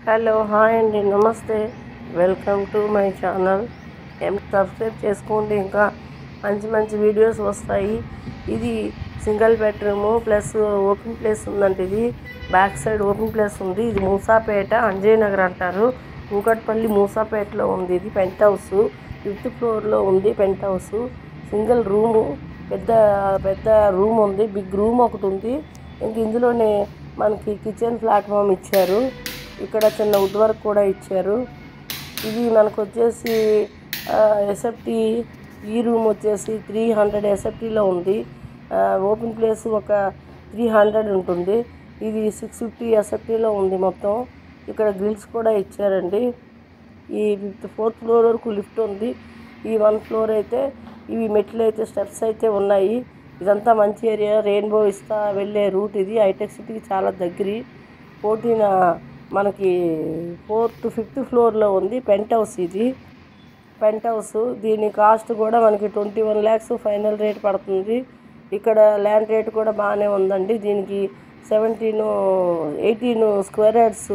Hello hi అండి, నమస్తే. Welcome to my channel. Subscribe చేసుకోండి, ఇంకా మంచి మంచి వీడియోస్ వస్తాయి. ఇది single bedroom plus open place ఉందండి. ఇది బ్యాక్ సైడ్ ఓపెన్ ప్లేస్ ఉంది. ఇది మూసాపేట అంజయ్ నగర్ అంటారు. కూకట్పల్లి మూసాపేటలో ఉంది. ఇది పెంట్ హౌస్ 5th ఫ్లోర్లో ఉంది. పెంట్ హౌస్ సింగిల్ రూము, పెద్ద పెద్ద రూమ్ ఉంది. బిగ్ రూమ్ ఒకటి ఉంది. ఇంక ఇందులోనే మనకి కిచెన్ ప్లాట్ఫామ్ ఇచ్చారు. ఇక్కడ చిన్న వుడ్ వర్క్ కూడా ఇచ్చారు. ఇది మనకు వచ్చేసి ఎస్ఎఫ్టీ. ఈ రూమ్ వచ్చేసి 300 ఎస్ఎఫ్టీలో ఉంది. ఓపెన్ ప్లేస్ ఒక 300 ఉంటుంది. ఇది 650 ఎస్ఎఫ్టీలో ఉంది మొత్తం. ఇక్కడ గ్రిల్స్ కూడా ఇచ్చారండి. ఈ 4th ఫ్లోర్ వరకు లిఫ్ట్ ఉంది. ఈ 1 ఫ్లోర్ అయితే ఇవి మెట్లు అయితే స్టెప్స్ అయితే ఉన్నాయి. ఇదంతా మంచి ఏరియా. రెయిన్బో విస్తా వెళ్ళే రూట్ ఇది. హైటెక్ సిటీకి చాలా దగ్గర. 14 మనకి 4th to 5th ఫ్లోర్లో ఉంది. Penthouse. ఇది పెంట్ హౌస్. దీని కాస్ట్ కూడా మనకి 21 lakhs ఫైనల్ రేట్ పడుతుంది. ఇక్కడ ల్యాండ్ రేట్ కూడా బాగానే ఉందండి. దీనికి 18 స్క్వేర్ యార్డ్స్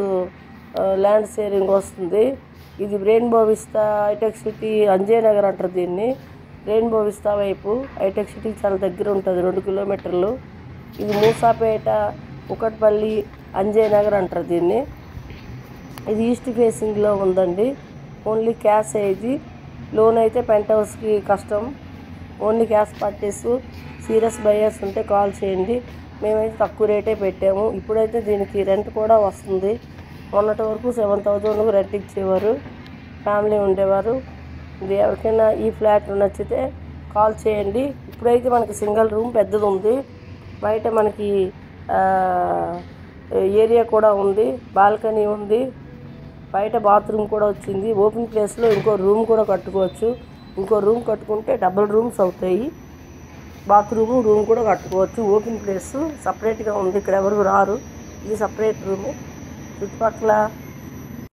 ల్యాండ్ షేరింగ్ వస్తుంది. ఇది రెయిన్బో విస్తా హైటెక్ సిటీ అంజయ్ నగర్ అంటారు దీన్ని. రెయిన్బో విస్తా వైపు హైటెక్ సిటీకి చాలా దగ్గర ఉంటుంది, 2 కిలోమీటర్లు. ఇది మూసాపేట, కూకట్పల్లి, అంజయ్ నగర్ అంటారు దీన్ని. ఇది ఈస్ట్ ఫేసింగ్లో ఉందండి. Only cash. ఇది లోన్ అయితే పెంట్ హౌస్కి కష్టం. Only cash purchase. Serious buyers ఉంటే కాల్ చేయండి. మేమైతే తక్కువ రేటే పెట్టాము. ఇప్పుడైతే దీనికి రెంట్ కూడా వస్తుంది. మొన్నటి వరకు 7,000 రెంట్ ఇచ్చేవారు, ఫ్యామిలీ ఉండేవారు. ఇది ఎవరికైనా ఈ ఫ్లాట్ నచ్చితే కాల్ చేయండి. ఇప్పుడైతే మనకి సింగిల్ రూమ్ పెద్దది ఉంది. బయట మనకి ఏరియా కూడా ఉంది, బాల్కనీ ఉంది, బయట బాత్రూమ్ కూడా వచ్చింది. ఓపెన్ ప్లేస్లో ఇంకో రూమ్ కూడా కట్టుకోవచ్చు. ఇంకో రూమ్ కట్టుకుంటే డబుల్ రూమ్స్ అవుతాయి. బాత్రూము రూమ్ కూడా కట్టుకోవచ్చు. ఓపెన్ ప్లేస్ సపరేట్గా ఉంది. ఇక్కడ ఎవరు రారు. ఇది సపరేట్ రూము. చుట్టుపక్కల